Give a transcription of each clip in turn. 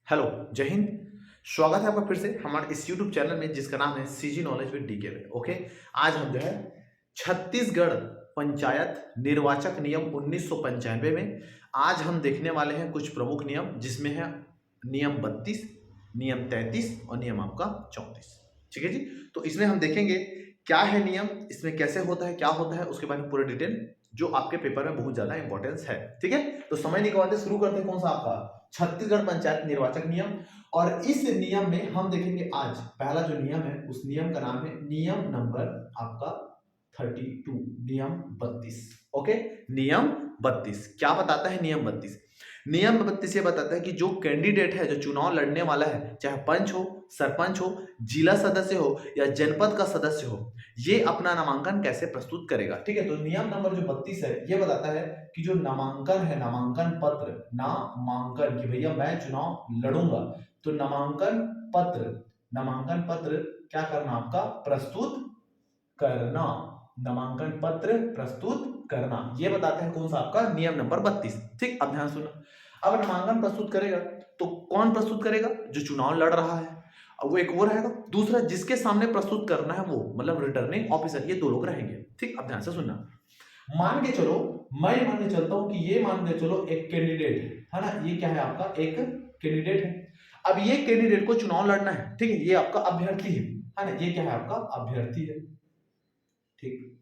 Hello, जय हिंद। स्वागत है आपका फिर से हमारे इस यूट्यूब चैनल में जिसका नाम है सीजी नॉलेज विद डीके में। ओके, आज हम जो है छत्तीसगढ़ पंचायत निर्वाचक नियम 1995 में आज हम देखने वाले हैं कुछ प्रमुख नियम, जिसमें है नियम 32, नियम 33 और नियम आपका 34। ठीक है जी। तो इसमें हम देखेंगे क्या है नियम, इसमें कैसे होता है, क्या होता है, उसके बारे में पूरे डिटेल जो आपके पेपर में बहुत ज्यादा इंपॉर्टेंस है। ठीक है, तो समय निकलवाते शुरू करते हैं। कौन सा आपका छत्तीसगढ़ पंचायत निर्वाचक नियम। और इस नियम में हम देखेंगे आज पहला जो नियम है, उस नियम का नाम है नियम नंबर आपका 32, नियम 32। ओके, नियम 32 क्या बताता है? नियम 32, नियम 32 ये बताता है कि जो कैंडिडेट है, जो चुनाव लड़ने वाला है, चाहे पंच हो, सरपंच हो, जिला सदस्य हो या जनपद का सदस्य हो, ये अपना नामांकन कैसे प्रस्तुत करेगा। ठीक है, तो नियम नंबर जो 32 है ये बताता है कि जो नामांकन है, नामांकन पत्र, नामांकन कि भैया मैं चुनाव लड़ूंगा, तो नामांकन पत्र क्या करना? आपका प्रस्तुत करना। नामांकन पत्र प्रस्तुत करना, ये बताते हैं कौन सा आपका नियम नंबर 32। ठीक, अब ध्यान सुनो। अब नामांकन प्रस्तुत करेगा तो कौन प्रस्तुत करेगा? जो चुनाव लड़ रहा है, अब वो एक वो रहेगा, दूसरा जिसके सामने प्रस्तुत करना है वो मतलब रिटर्निंग ऑफिसर, ये दो लोग रहेंगे। ठीक, अब ध्यान से सुनना। मान के चलो, मैं मान के चलता हूं कि ये मान के चलो एक कैंडिडेट है ना, ये क्या है आपका? एक कैंडिडेट है। अब ये कैंडिडेट को चुनाव लड़ना है, ठीक है, ये आपका अभ्यर्थी है ना, ये क्या है? आपका अभ्यर्थी है। ठीक,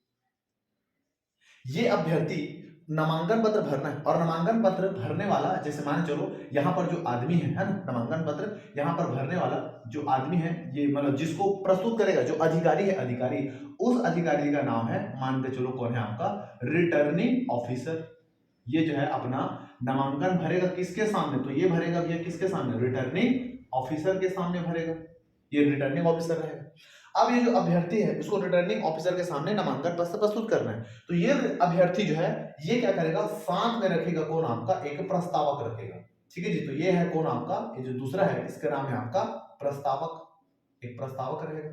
ये अभ्यर्थी नामांकन पत्र भरना है, और नामांकन पत्र भरने वाला, जैसे मान चलो यहाँ पर जो आदमी है ना, नामांकन पत्र यहाँ पर भरने वाला जो आदमी है, ये मतलब जिसको प्रस्तुत करेगा, जो अधिकारी है, अधिकारी, उस अधिकारी का नाम है, मान के चलो कौन है? आपका रिटर्निंग ऑफिसर। ये जो है अपना नामांकन भरेगा किसके सामने? तो ये भरेगा भैया किसके सामने? रिटर्निंग ऑफिसर के सामने भरेगा, ये रिटर्निंग ऑफिसर रहेगा। अब ये जो अभ्यर्थी है, इसको रिटर्निंग ऑफिसर के सामने नामांकन पत्र प्रस्तुत करना है, तो ये अभ्यर्थी जो है ये क्या करेगा? साथ में रखेगा कौन? आपका एक प्रस्तावक रखेगा। ठीक है जी, तो ये है कौन? आपका ये जो दूसरा है, इसका नाम है आपका प्रस्तावक, एक प्रस्तावक रहेगा।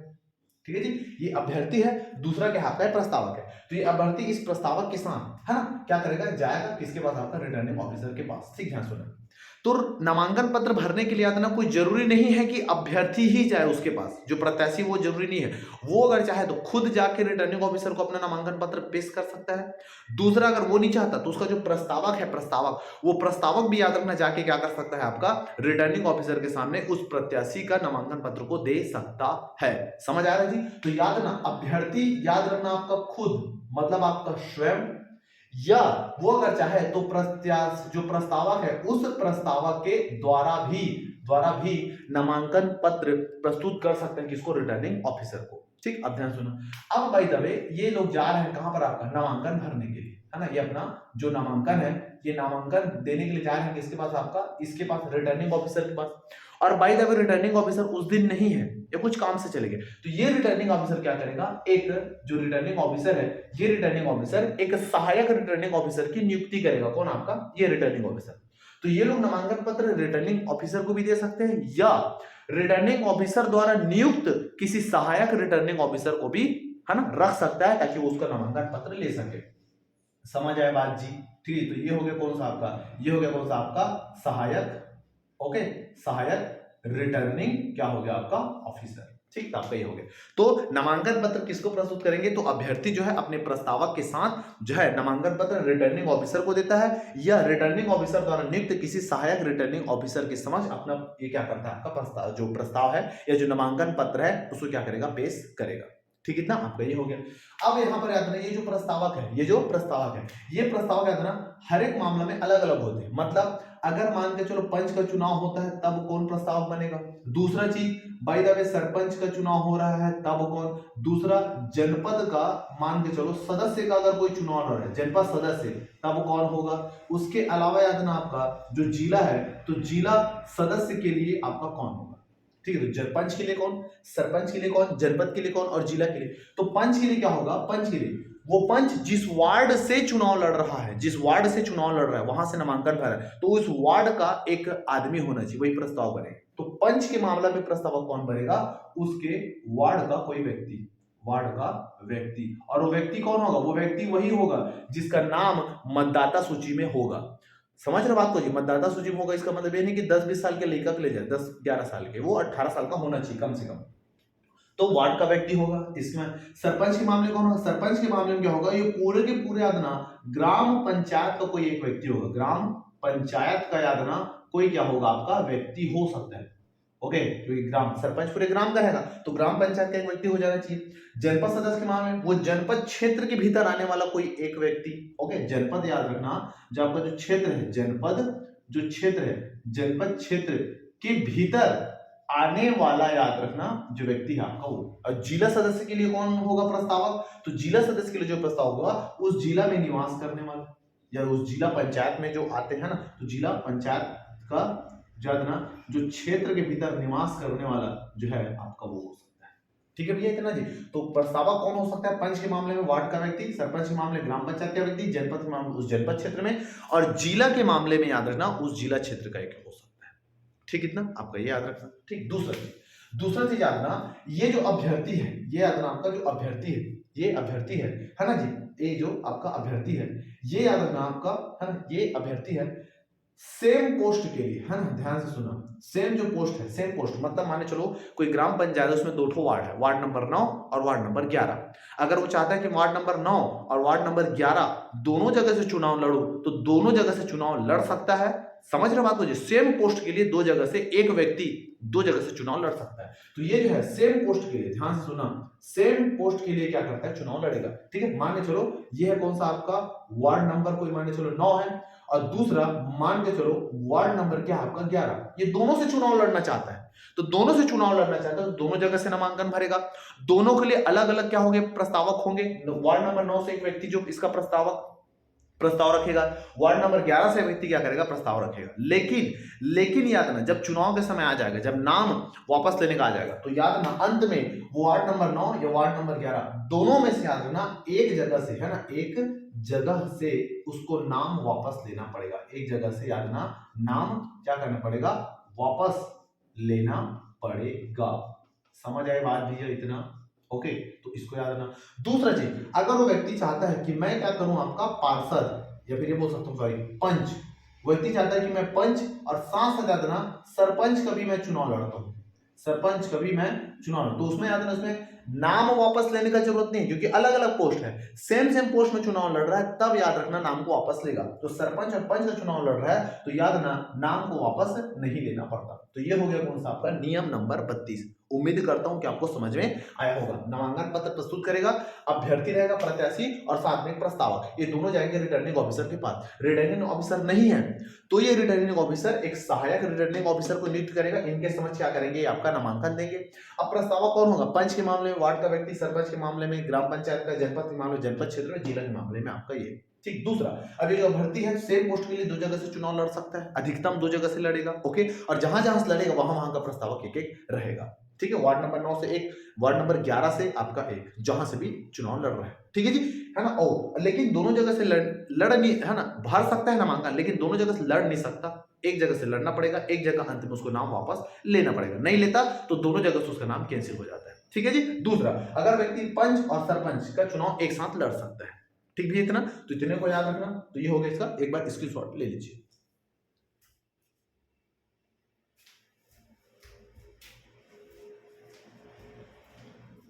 ठीक है जी, ये अभ्यर्थी है, दूसरा क्या आपका है? प्रस्तावक है। तो ये अभ्यर्थी इस प्रस्तावक के साथ है ना क्या करेगा? जाएगा किसके पास? आपका रिटर्निंग ऑफिसर के पास। ठीक, ध्यान सुना। तो नामांकन पत्र भरने के लिए आता ना, कोई जरूरी नहीं है कि अभ्यर्थी ही जाए उसके पास, जो प्रत्याशी, वो जरूरी नहीं है। वो अगर चाहे तो खुद जाके रिटर्निंग ऑफिसर को अपना नामांकन पत्र पेश कर सकता है। दूसरा, अगर वो नहीं चाहता तो उसका जो प्रस्तावक है, प्रस्तावक, वो प्रस्तावक भी याद रखना, जाके क्या कर सकता है? आपका रिटर्निंग ऑफिसर के सामने उस प्रत्याशी का नामांकन पत्र को दे सकता है। समझ आ रहा है जी? तो याद ना, अभ्यर्थी याद रखना आपका खुद, मतलब आपका स्वयं, या वो अगर चाहे तो जो प्रस्तावक है, उस प्रस्तावक के द्वारा भी नामांकन पत्र प्रस्तुत कर सकते हैं। किसको? रिटर्निंग ऑफिसर को। ठीक, अब ध्यान सुनो। अब बाय द वे ये लोग जा रहे हैं कहां पर? आपका नामांकन भरने के लिए, है ना। ये अपना जो नामांकन है, ये नामांकन देने के लिए जा रहे हैं किसके पास? आपका इसके पास, रिटर्निंग ऑफिसर के पास। और by the way returning officer उस दिन नहीं है, ये कुछ काम से चले गए, तो ये रिटर्निंग ऑफिसर क्या करेगा? एक जो रिटर्निंग ऑफिसर है, ये रिटर्निंग ऑफिसर एक सहायक रिटर्निंग ऑफिसर की नियुक्ति करेगा। कौन? आपका ये रिटर्निंग ऑफिसर। तो ये लोग नामांकन पत्र रिटर्निंग ऑफिसर को भी दे सकते हैं, या रिटर्निंग ऑफिसर द्वारा नियुक्त किसी सहायक रिटर्निंग ऑफिसर को भी, है ना, रख सकता है, ताकि वो उसका नामांकन पत्र ले सके। समझ आए बात जी? ठीक, तो ये हो गया कौन सा आपका? ये हो गया कौन सा आपका? सहायक। ओके, सहायक रिटर्निंग क्या हो गया? आपका ऑफिसर। ठीक, तो आपका ये हो गया। तो नामांकन पत्र किसको प्रस्तुत करेंगे? तो अभ्यर्थी जो है अपने प्रस्तावक के साथ जो है नामांकन पत्र रिटर्निंग ऑफिसर को देता है, या रिटर्निंग ऑफिसर द्वारा नियुक्त किसी सहायक रिटर्निंग ऑफिसर के समक्ष अपना ये क्या करता है? आपका प्रस्ताव, जो प्रस्ताव है या जो नामांकन पत्र है, उसको क्या करेगा? पेश करेगा। ठीक, इतना आपका ये हो गया। अब यहां पर याद रखना, ये जो प्रस्तावक है, ये जो प्रस्तावक है, ये प्रस्तावक याद रखना हर एक मामला में अलग अलग होते हैं। मतलब अगर मान के चलो पंच का चुनाव होता है, तब कौन प्रस्तावक बनेगा? दूसरा चीज, बाय द वे सरपंच का चुनाव हो रहा है, तब कौन? दूसरा, जनपद का मान के चलो सदस्य का अगर कोई चुनाव हो रहा है, जनपद सदस्य, तब कौन होगा? उसके अलावा याद ना आपका जो जिला है, तो जिला सदस्य के लिए आपका कौन होगा? ठीक है, तो पंच के लिए कौन, सरपंच के लिए कौन, जनपद के लिए कौन, और जिला के लिए। तो पंच के लिए क्या होगा? पंच के लिए वो पंच जिस वार्ड से चुनाव लड़ रहा है, जिस वार्ड से चुनाव लड़ रहा है, वहां से नामांकन भरा है, तो उस वार्ड का एक आदमी होना चाहिए, वही प्रस्ताव बनेगा। तो पंच के मामला में प्रस्तावक कौन बनेगा? उसके वार्ड का कोई व्यक्ति, वार्ड का व्यक्ति। और वो व्यक्ति कौन होगा? वो व्यक्ति वही होगा जिसका नाम मतदाता सूची में होगा। समझ रहे बात को जी। मतदाता सूची में होगा इसका मतलब ये नहीं कि 10-20 साल के लड़का ले जाए, 10-11 साल के, वो 18 साल का होना चाहिए कम से कम। तो वार्ड का व्यक्ति होगा। इसमें सरपंच के मामले कौन होगा? सरपंच के मामले में क्या होगा, ये पूरे के पूरे याद ना ग्राम पंचायत का कोई एक व्यक्ति होगा। ग्राम पंचायत का याद ना कोई क्या होगा आपका व्यक्ति हो सकता है। ओके, क्योंकि ग्राम सरपंच पूरे ग्राम का रहेगा तो ग्राम पंचायत का एक व्यक्ति हो जाना चाहिए। जनपद सदस्य के मामले में वो जनपद क्षेत्र के भीतर आने वाला कोई एक व्यक्ति। ओके, जनपद याद रखना, जो आपका जो क्षेत्र है, जनपद जो क्षेत्र है, जनपद क्षेत्र के भीतर आने वाला याद रखना जो व्यक्ति है आपका वो। और जिला सदस्य के लिए कौन होगा प्रस्तावक? तो जिला सदस्य के लिए जो प्रस्ताव होगा उस जिला में निवास करने वाला या उस जिला पंचायत में जो आते हैं ना, तो जिला पंचायत का जो क्षेत्र के भीतर निवास करने वाला जो है आपका वो हो सकता है। ठीक है भैया, इतना जी। तो प्रस्तावक कौन हो सकता है? पंच के मामले में वार्ड का व्यक्ति, सरपंच के मामले ग्राम पंचायत का व्यक्ति, जनपद के मामले उस जनपद क्षेत्र में, और जिला के मामले में याद रखना उस जिला क्षेत्र का एक हो सकता है। ठीक, इतना आपका ये याद रखना। ठीक, दूसरा चीज याद रखना, ये जो अभ्यर्थी है, ये याद रखना आपका जो अभ्यर्थी है, ये अभ्यर्थी है ना जी, ये जो आपका अभ्यर्थी है, ये याद रखना आपका है ना, ये अभ्यर्थी है सेम पोस्ट के लिए, है ना, ध्यान से सुना। सेम जो पोस्ट है, सेम पोस्ट मतलब माने चलो कोई ग्राम पंचायत है, उसमें 2 वार्ड है, वार्ड नंबर 9 और वार्ड नंबर 11। अगर वो चाहता है कि वार्ड नंबर 9 और वार्ड नंबर 11 दोनों जगह से चुनाव लड़ो, तो दोनों जगह से चुनाव लड़ सकता है। समझ रहे बात को जी? सेम पोस्ट के लिए 2 जगह से एक व्यक्ति 2 जगह से चुनाव लड़ सकता है। तो ये जो है सेम पोस्ट के लिए, ध्यान से सुना, सेम पोस्ट के लिए क्या करता है, चुनाव लड़ेगा। ठीक है, मान के चलो ये है कौन सा आपका वार्ड नंबर, कोई मान के चलो 9 है, और दूसरा मान के चलो वार्ड नंबर क्या है आपका 11। ये दोनों से चुनाव लड़ना चाहता है, तो दोनों से चुनाव लड़ना चाहता है तो दोनों जगह से नामांकन भरेगा। दोनों के लिए अलग अलग क्या होंगे, प्रस्तावक होंगे। वार्ड नंबर 9 से एक व्यक्ति जो इसका प्रस्ताव रखेगा, वार्ड नंबर 11 से व्यक्ति क्या करेगा, प्रस्ताव रखेगा। लेकिन याद ना, जब चुनाव के समय आ जाएगा, जब नाम वापस लेने का आ जाएगा, तो याद ना अंत में वार्ड नंबर 9 या वार्ड नंबर 11 दोनों में से याद रखना एक जगह से, है ना, एक जगह से उसको नाम वापस लेना पड़ेगा। एक जगह से याद ना नाम क्या करना पड़ेगा, वापस लेना पड़ेगा। समझ आए बात भैया, इतना? ओके, तो इसको याद रखना। दूसरा चीज, अगर वो व्यक्ति चाहता है कि मैं क्या करूं आपका पार्षद, या फिर ये बोल सकता हूं सॉरी पंच, व्यक्ति चाहता है कि मैं पंच और साथ साथ याद रखना सरपंच का भी मैं चुनाव लड़ता हूं, सरपंच का भी मैं चुनाव लड़ता हूं, तो उसमें याद रखना उसमें नाम वापस लेने का जरूरत नहीं, क्योंकि अलग अलग पोस्ट है। सेम पोस्ट में चुनाव लड़ रहा है, तब याद रखना नाम को वापस लेगा। तो सरपंच और पंच का चुनाव लड़ रहा है तो याद रखना नाम को वापस नहीं लेना पड़ता। तो ये हो गया कौन सा आपका नियम नंबर 32। उम्मीद करता हूं कि आपको समझ में आया होगा। नामांकन पत्र प्रस्तुत करेगा, अभ्यर्थी रहेगा, प्रत्याशी और साथ में प्रस्तावक, ये दोनों जाएंगे रिटर्निंग ऑफिसर के पास। रिटर्निंग ऑफिसर नहीं है तो ये रिटर्निंग ऑफिसर एक सहायक रिटर्निंग ऑफिसर को नियुक्त करेगा। इनके समझ क्या करेंगे, आपका नामांकन देंगे। अब प्रस्तावक कौन होगा, पंच के मामले में वार्ड का व्यक्ति, सरपंच के मामले में ग्राम पंचायत का, जनपद के मामले में जनपद क्षेत्र में, जिला के मामले में आपका ये। ठीक, दूसरा, अब ये जो अभ्यर्थी है सेम पोस्ट के लिए 2 जगह से चुनाव लड़ सकता है, अधिकतम 2 जगह से लड़ेगा। ओके, और जहां जहां से लड़ेगा वहां का प्रस्तावक एक एक रहेगा। ठीक है, वार्ड नंबर 9 से एक, वार्ड नंबर 11 से आपका एक, जहां से भी चुनाव लड़ रहा है। ठीक है जी, है ना। ओ लेकिन दोनों जगह से लड़ नहीं, है ना, भर सकता है नामांकन, लेकिन दोनों जगह से लड़ नहीं सकता। एक जगह से लड़ना पड़ेगा, एक जगह अंत में उसको नाम वापस लेना पड़ेगा। नहीं लेता तो दोनों जगह से उसका नाम कैंसिल हो जाता है। ठीक है जी। दूसरा, अगर व्यक्ति पंच और सरपंच का चुनाव एक साथ लड़ सकता है। ठीक भी, इतना तो इतने को याद रखना। तो ये हो गया इसका, एक बार स्क्रीनशॉट ले लीजिए।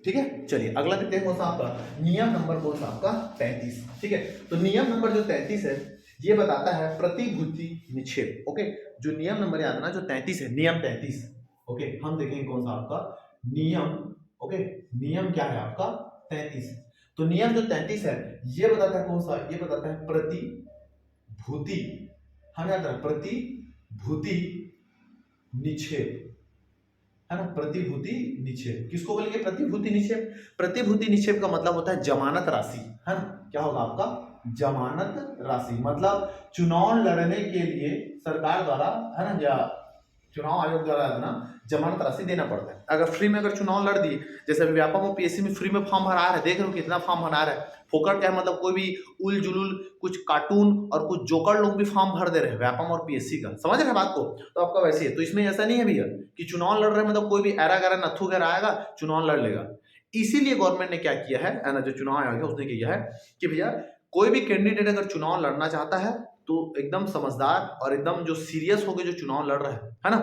ठीक है, चलिए अगला देखते हैं कौन सा आपका नियम नंबर, कौन सा आपका 33। ठीक है, तो नियम नंबर जो 33 है ये बताता है प्रतिभूति निक्षेप। ओके, जो नियम नंबर याद ना जो 33 है, नियम 33। ओके, हम देखेंगे कौन सा आपका नियम। ओके, नियम क्या है आपका 33। तो नियम जो 33 है ये बताता है कौन सा, ये बताता है प्रतिभूति, हम याद रखें प्रतिभूति निक्षेप, है ना, प्रतिभूति निक्षेप। किसको बोलेंगे प्रतिभूति निक्षेप? प्रतिभूति निक्षेप का मतलब होता है जमानत राशि, है ना। क्या होगा आपका जमानत राशि, मतलब चुनाव लड़ने के लिए सरकार द्वारा, है ना, या चुनाव आयोग द्वारा ना जमानत राशि देना पड़ता है। अगर फ्री में अगर चुनाव लड़ दिए, जैसे व्यापम और पीएससी में फ्री में फॉर्म भरा रहा है, देख रहे हो कितना फॉर्म भरा रहा है, फोकट क्या है, मतलब कोई भी उल जुलूल कुछ कार्टून और कुछ जोकर लोग भी फॉर्म भर दे रहे हैं व्यापम और पीएससी का। समझ रहे हैं बात को? तो आपका वैसे है। तो इसमें ऐसा नहीं है भैया कि चुनाव लड़ रहे हैं मतलब कोई भी ऐरा गैरा नथु गैरा आएगा चुनाव लड़ लेगा। इसीलिए गवर्नमेंट ने क्या किया है ना, जो चुनाव आयोग है उसने किया है कि भैया कोई भी कैंडिडेट अगर चुनाव लड़ना चाहता है तो एकदम समझदार और एकदम जो सीरियस होके जो चुनाव लड़ रहा है ना,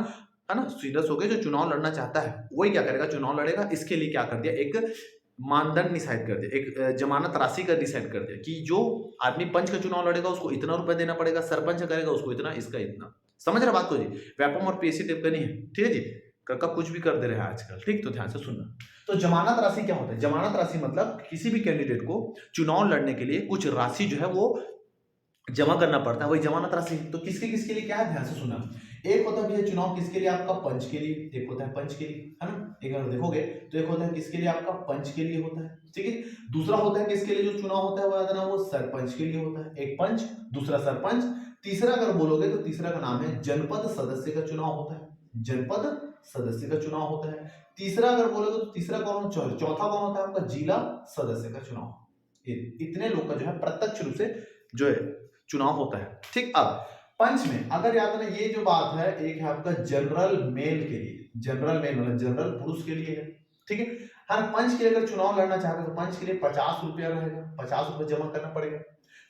है ना, सीरियस होके जो चुनाव लड़ना चाहता है वही क्या करेगा, चुनाव लड़ेगा। इसके लिए क्या कर दिया, एक मानदंड डिसाइड कर दिया, एक जमानत राशि का डिसाइड कर दिया कि जो आदमी पंच का चुनाव लड़ेगा उसको इतना रुपया देना पड़ेगा, सरपंच करेगा उसको इतना, इसका इतना। समझ रहे बात को जी? व्यापम और पीएससी टाइप का नहीं है, ठीक है जी। का कुछ भी कर दे रहे हैं आजकल, ठीक, तो ध्यान से सुनना। तो जमानत राशि क्या होता है? जमानत राशि मतलब किसी भी कैंडिडेट को चुनाव लड़ने के लिए कुछ राशि जो है वो जमा करना पड़ता है, वही जमानत राशि। तो किसके किसके लिए क्या है, ध्यान से सुनना। एक होता है भैया चुनाव किसके लिए, आपका पंच के लिए, एक होता है पंच के लिए, है ना, एक अगर देखोगे तो एक होता है किसके लिए, आपका पंच के लिए होता है, ठीक है। दूसरा होता है किसके लिए, जो चुनाव होता है वो याद ना, वो सरपंच के लिए होता है। एक पंच, दूसरा सरपंच, तीसरा अगर बोलोगे तो तीसरा का नाम है जनपद सदस्य का चुनाव होता है, जनपद सदस्य का चुनाव होता है। तीसरा अगर बोलोगे तो तीसरा कौन, चौथा कौन होता है आपका, जिला सदस्य का चुनाव। इतने लोग का जो है प्रत्यक्ष रूप से जो है चुनाव होता है, ठीक। अब पंच में अगर याद रहे, ये जो बात है, एक है आपका जनरल मेल के लिए, जनरल मेल मतलब जनरल पुरुष के लिए है, ठीक है। हर पंच के लिए अगर चुनाव लड़ना चाहते तो पंच के लिए 50 रुपया रहेगा, 50 रुपये जमा करना पड़ेगा।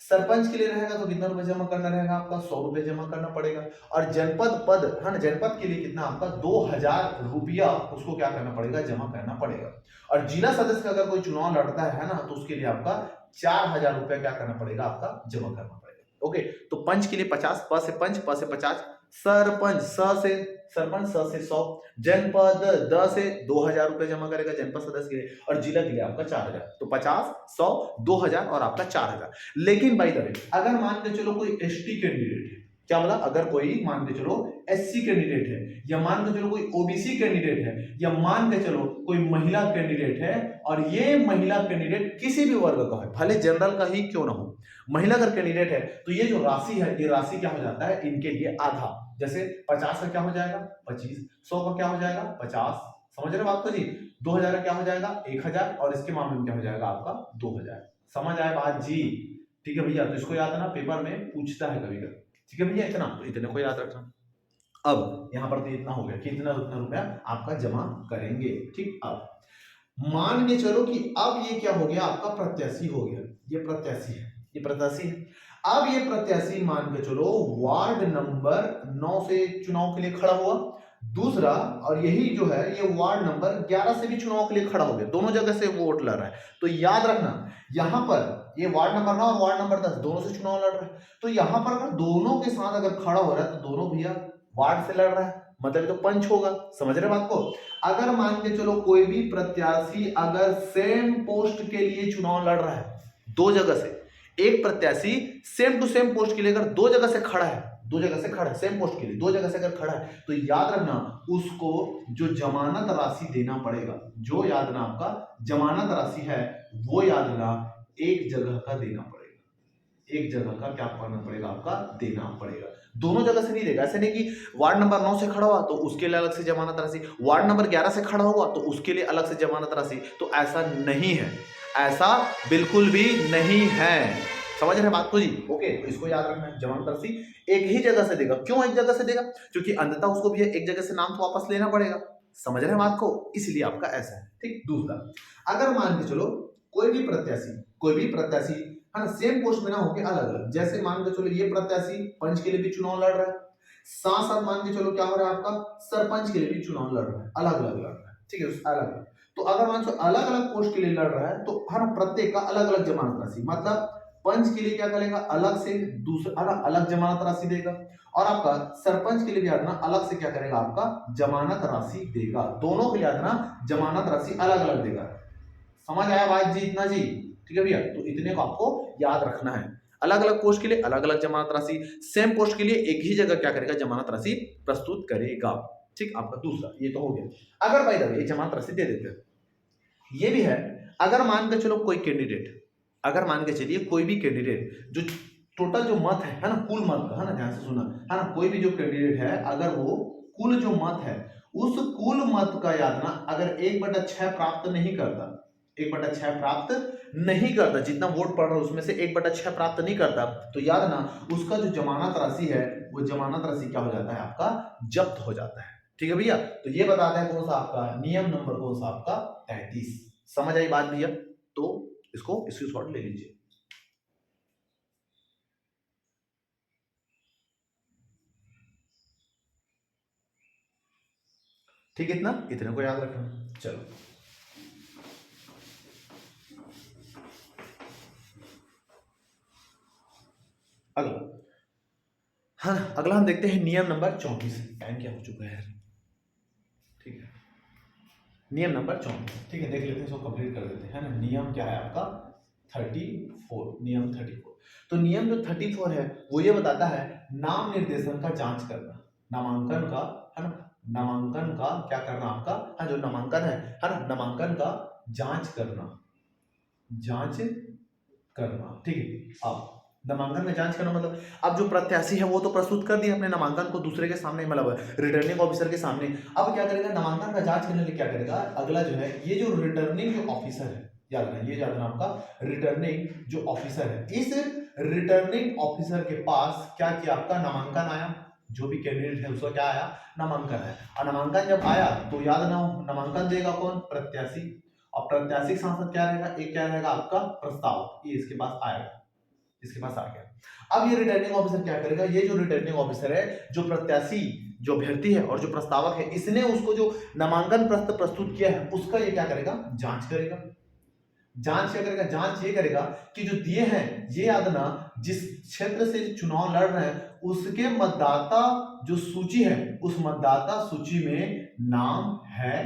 सरपंच के लिए रहेगा तो कितना रुपए जमा करना रहेगा आपका, 100 रुपये जमा करना पड़ेगा। और जनपद पद, है ना, जनपद के लिए कितना आपका 2000 रुपया उसको क्या करना पड़ेगा, जमा करना पड़ेगा। और जिला सदस्य का अगर कोई चुनाव लड़ता है ना, तो उसके लिए आपका 4000 रुपया क्या करना पड़ेगा, आपका जमा करना पड़ेगा। ओके, तो पंच के लिए 50, प से पंच, प से 50, सरपंच स से सरपंच, स से 100, जनपद द से 2000 रुपए जमा करेगा जनपद सदस्य के लिए, और जिला के लिए आपका 4000। तो 50, 100, 2000 और आपका 4000। लेकिन भाई द वे अगर मान के चलो कोई एसटी कैंडिडेट है, क्या बोला, अगर कोई मान के चलो एससी कैंडिडेट है, या मान के चलो कोई ओबीसी कैंडिडेट है, या मान के चलो कोई महिला कैंडिडेट है, और ये महिला कैंडिडेट किसी भी वर्ग का है, भले जनरल का ही क्यों ना हो, महिला अगर कैंडिडेट है, तो ये जो राशि है, ये राशि क्या हो जाता है इनके लिए आधा। जैसे 50 का क्या हो जाएगा 25, 100 का क्या हो जाएगा 50, समझ रहे बात को जी, 2000 का क्या हो जाएगा 1000, और इसके मामले में क्या हो जाएगा आपका 2000। समझ आए बात जी? ठीक है भैया, तो इसको याद है ना, पेपर में पूछता है कभी कभी, ठीक है भैया, इतना तो इतने को याद रखना। अब यहां पर तो इतना हो गया कि इतना उतना रुपया आपका जमा करेंगे, ठीक। अब मान के चलो कि अब ये क्या हो गया, आपका प्रत्याशी हो गया, ये प्रत्याशी है, ये प्रत्याशी है। अब ये प्रत्याशी मान के चलो वार्ड नंबर 9 से चुनाव के लिए खड़ा हुआ, दूसरा, और यही जो है ये वार्ड नंबर 11 से भी चुनाव के लिए खड़ा हो गया, दोनों जगह से वोट लड़ रहा है। तो याद रखना, यहां पर ये वार्ड नंबर 9 और वार्ड नंबर 10 दोनों से चुनाव लड़ रहा है, तो यहां पर अगर दोनों के साथ अगर खड़ा हो रहा है तो दोनों भैया वार्ड से लड़ रहा है, मतलब तो पंच होगा। समझ रहे बात को? अगर मान के चलो कोई भी प्रत्याशी अगर सेम पोस्ट के लिए चुनाव लड़ रहा है, दो जगह से, एक प्रत्याशी सेम टू सेम पोस्ट के लिए अगर दो जगह से खड़ा है, दो जगह से खड़ा है सेम पोस्ट के लिए, दो जगह से अगर खड़ा है, तो याद रखना उसको जो जमानत राशि देना पड़ेगा, जो याद रखना आपका जमानत राशि है, वो याद रखना एक जगह का देना पड़ेगा, एक जगह का क्या करना पड़ेगा, आपका देना पड़ेगा। दोनों जगह से नहीं देगा, ऐसे नहीं कि वार्ड नंबर 9 से खड़ा हुआ तो उसके लिए अलग से जमानत राशि, वार्ड नंबर 11 से खड़ा हुआ तो उसके लिए अलग से जमानत राशि, तो ऐसा नहीं है, ऐसा बिल्कुल भी नहीं है। समझ रहे बात को जी? ओके, तो इसको याद रखना है, जमानत राशि एक ही जगह से देगा। क्यों एक जगह से देगा? क्योंकि अंततः उसको भी एक जगह से नाम तो वापस लेना पड़ेगा। समझ रहे बात को? इसलिए आपका ऐसा है, ठीक। दूसरा, अगर मान के चलो कोई भी प्रत्याशी है ना, सेम पोस्ट में ना होके अलग अलग, जैसे मान के चलो ये प्रत्याशी पंच के लिए भी चुनाव लड़ रहा है, साथ साथ मान के चलो क्या हो रहा है आपका सरपंच के लिए भी चुनाव लड़ रहा है, अलग अलग लड़ रहा है, ठीक है, अलग अलग। तो अगर मान लो अलग अलग पोस्ट के लिए लड़ रहा है, तो है ना, प्रत्येक का अलग अलग जमानत राशि, मतलब पंच के लिए क्या करेगा अलग से दूसरा अलग जमानत राशि देगा, और आपका सरपंच के लिए भी आदना अलग से क्या करेगा, आपका जमानत राशि देगा। दोनों के लिए आदना जमानत राशि अलग अलग देगा। समझ आया बात जी? इतना जी, ठीक है भैया, तो इतने को आपको याद रखना है। अलग अलग पोस्ट के लिए अलग अलग जमानत राशि, सेम पोस्ट के लिए एक ही जगह क्या करेगा, जमानत राशि प्रस्तुत करेगा, ठीक। आपका दूसरा ये तो हो गया। अगर भाई एक जमानत राशि दे देते हैं, ये भी है, अगर मान के चलो कोई कैंडिडेट, अगर मान के चलिए कोई भी कैंडिडेट जो टोटल जो मत है ना, कुल मत का, है ना, ध्यान से सुना, है ना, कोई भी जो कैंडिडेट है अगर वो कुल जो मत है उस कुल मत का याद ना अगर 1/6 प्राप्त नहीं करता, 1/6 प्राप्त नहीं करता, जितना वोट पड़ रहा है उसमें से 1/6 प्राप्त नहीं करता, तो याद ना उसका जो जमानत राशि है वो जमानत राशि क्या हो जाता है, आपका जब्त हो जाता है, ठीक है भैया। तो ये बताता है कौन सा आपका नियम नंबर, कौन सा आपका 33। समझ आई बात भैया? तो इसको स्क्रीनशॉट ले लीजिए। ठीक है, इतने को याद रखना। चलो अगला, हाँ अगला हम देखते हैं नियम नंबर 34। टाइम क्या हो चुका है, ठीक है, नियम नंबर 34, ठीक है, देख लेते हैं, इसको कंप्लीट कर देते हैं ना। नियम क्या है आपका 34, नियम 34। तो नियम जो 34 है वो ये बताता है नाम निर्देशन का जांच करना, नामांकन का, है ना, नामांकन का क्या करना आपका, हाँ जो नामांकन है ना, नामांकन का जांच करना, जांच करना, ठीक है। अब नामांकन में जांच करना मतलब अब जो प्रत्याशी है वो तो प्रस्तुत कर दिया अपने नामांकन को दूसरे के सामने, मतलब रिटर्निंग ऑफिसर के सामने। अब क्या करेगा, नामांकन का जांच करने के लिए क्या करेगा, अगला जो है ये जो रिटर्निंग जो ऑफिसर है, याद रखना, ये याद रखना आपका रिटर्निंग जो ऑफिसर है, इस रिटर्निंग ऑफिसर के पास क्या किया, आपका नामांकन आया, जो भी कैंडिडेट है उसका क्या आया, नामांकन है। और नामांकन जब आया तो याद ना हो, नामांकन देगा कौन, प्रत्याशी, और प्रत्याशी के साथ क्या रहेगा, एक क्या रहेगा आपका प्रस्ताव, ये इसके पास आएगा, इसके पास आ गया। अब ये रिटर्निंग ऑफिसर क्या करेगा, ये जो रिटर्निंग ऑफिसर है, जो प्रत्याशी जो अभ्यर्थी है और जो प्रस्तावक है, इसने उसको जो नामांकन पत्र प्रस्तुत किया है उसका ये क्या करेगा, जांच करेगा। जांच क्या करेगा, जांच ये करेगा कि जो दिए हैं, ये याद ना, जिस क्षेत्र से चुनाव लड़ रहे हैं उसके मतदाता जो सूची है, उस मतदाता सूची में नाम है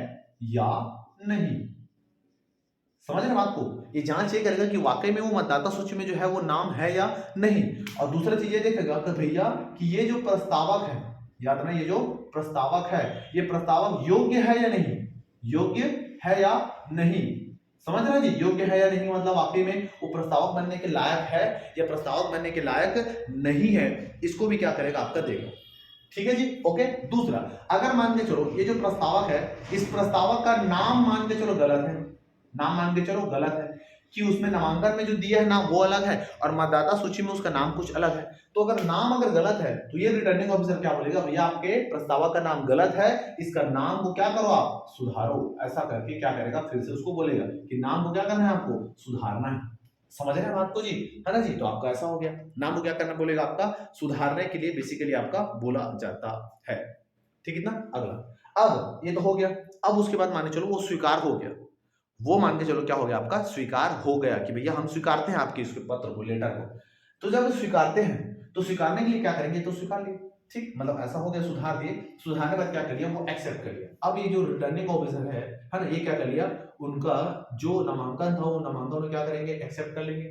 या नहीं। समझ रहे हैं बात को, ये जांच ये करेगा कि वाकई में वो मतदाता सूची में जो है वो नाम है या नहीं। और दूसरा चीज ये देखेगा कि भैया कि ये जो प्रस्तावक है, याद रखना, ये जो प्रस्तावक है, ये प्रस्तावक योग्य है या नहीं, योग्य है या नहीं। समझ रहे हैं जी, योग्य है या नहीं मतलब वाकई में वो प्रस्तावक बनने के लायक है या प्रस्तावक बनने के लायक नहीं है, इसको भी क्या करेगा, आपका देगा। ठीक है जी, ओके। दूसरा, अगर मान के चलो ये जो प्रस्तावक है, इस प्रस्तावक का नाम मान के चलो गलत है, नाम मान के चलो गलत है, कि उसमें नामांकन में जो दिया है नाम वो अलग है और मतदाता सूची में उसका नाम कुछ अलग है। तो अगर नाम अगर गलत है तो ये रिटर्निंग ऑफिसर क्या बोलेगा, भैया आपके प्रस्तावक का नाम गलत है, इसका नाम को क्या करो आप सुधारो। ऐसा करके क्या करेगा, फिर से उसको बोलेगा कि नाम को क्या करना है, आपको सुधारना है। समझ रहे हैं बात को जी, है ना जी। तो आपका ऐसा हो गया, नाम को क्या करना बोलेगा, आपका सुधारने के लिए बेसिकली आपका बोला जाता है। ठीक है ना। अगला, अब ये तो हो गया। अब उसके बाद मान के चलो वो स्वीकार हो गया, वो मान के चलो क्या हो गया, आपका स्वीकार हो गया कि भैया हम स्वीकारते हैं आपके इसके पत्र को, लेटर को। तो जब स्वीकारते हैं तो स्वीकारने के लिए क्या करेंगे, तो स्वीकार लिए, ठीक, मतलब ऐसा हो गया, सुधार दिए, सुधारने के बाद क्या कर लिया, वो एक्सेप्ट कर लिया। अब ये जो रिटर्निंग ऑफिसर है ना, ये क्या कर लिया, उनका जो नामांकन था वो नामांकन में क्या करेंगे, एक्सेप्ट कर लेंगे।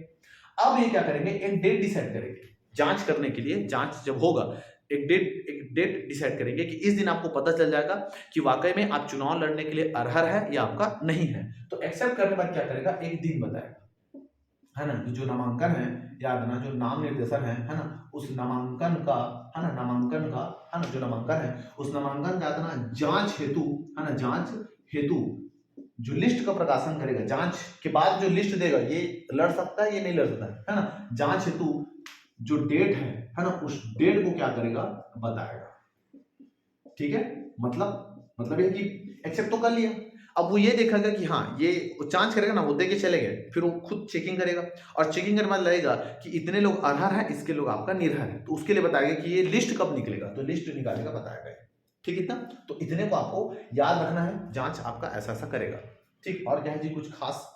अब ये क्या करेंगे, एक डेट डिसाइड करेंगे जांच करने के लिए। जांच जब होगा एक डेट डिसाइड करेंगे कि इस दिन आपको पता चल जाएगा कि वाकई में आप चुनाव लड़ने के लिए अर्हर है या आपका नहीं है। तो एक्सेप्ट करने के बाद क्या करेगा, एक दिन बताएगा, है ना। जो नामांकन है, याद रखना, जो नाम निर्देशन है ना, उस नामांकन का, है ना, नामांकन का, है ना, जो नामांकन है उस नामांकन का, याद रखना, जांच हेतु, है ना, जांच हेतु जो लिस्ट का प्रकाशन करेगा, जांच के बाद जो लिस्ट देगा, ये लड़ सकता है ये नहीं लड़ सकता है ना, जांच हेतु जो डेट है ना, उस डेट को क्या करेगा, बताएगा। ठीक है, मतलब ये कि एक्सेप्ट तो कर लिया। अब वो ये देखेगा कि हाँ ये जांच करेगा ना, वो दे के चले गए, फिर वो खुद चेकिंग करेगा और चेकिंग करने बाद लगेगा कि इतने लोग अर्हर हैं, इसके लोग आपका निर्हर है, तो उसके लिए बताएगा कि ये लिस्ट कब निकलेगा, तो लिस्ट निकालेगा, बताएगा। ठीक है इतना, तो इतने को आपको याद रखना है, जांच आपका ऐसा ऐसा करेगा। ठीक, और क्या है जी कुछ खास,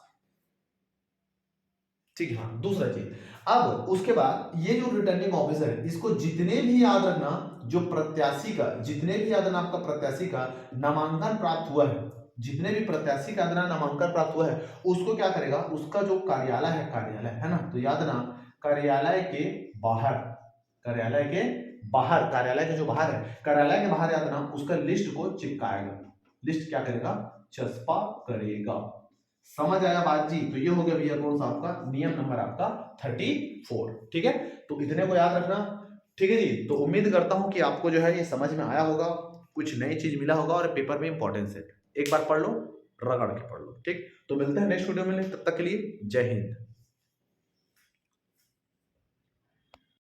ठीक है। हाँ, दूसरा चीज, अब उसके बाद ये जो रिटर्निंग ऑफिसर है, इसको जितने भी याद रखना, जो प्रत्याशी का, जितने भी याद रखना आपका प्रत्याशी का नामांकन प्राप्त हुआ है, जितने भी प्रत्याशी का नामांकन प्राप्त हुआ है, उसको क्या करेगा, उसका जो कार्यालय है ना, तो याद रखना कार्यालय के बाहर, कार्यालय के बाहर, कार्यालय के जो बाहर है, कार्यालय के बाहर याद रखना उसका लिस्ट को चिपकाएगा, लिस्ट क्या करेगा, चस्पा करेगा। समझ आया बात जी। तो ये हो गया भैया कौन सा आपका नियम नंबर आपका 34। ठीक है, तो इतने को याद रखना। ठीक है जी, तो उम्मीद करता हूं कि आपको जो है ये समझ में आया होगा, कुछ नई चीज मिला होगा और पेपर में इंपॉर्टेंस है, एक बार पढ़ लो, रगड़ के पढ़ लो। ठीक, तो मिलते हैं नेक्स्ट वीडियो में, तब तक के लिए जय हिंद।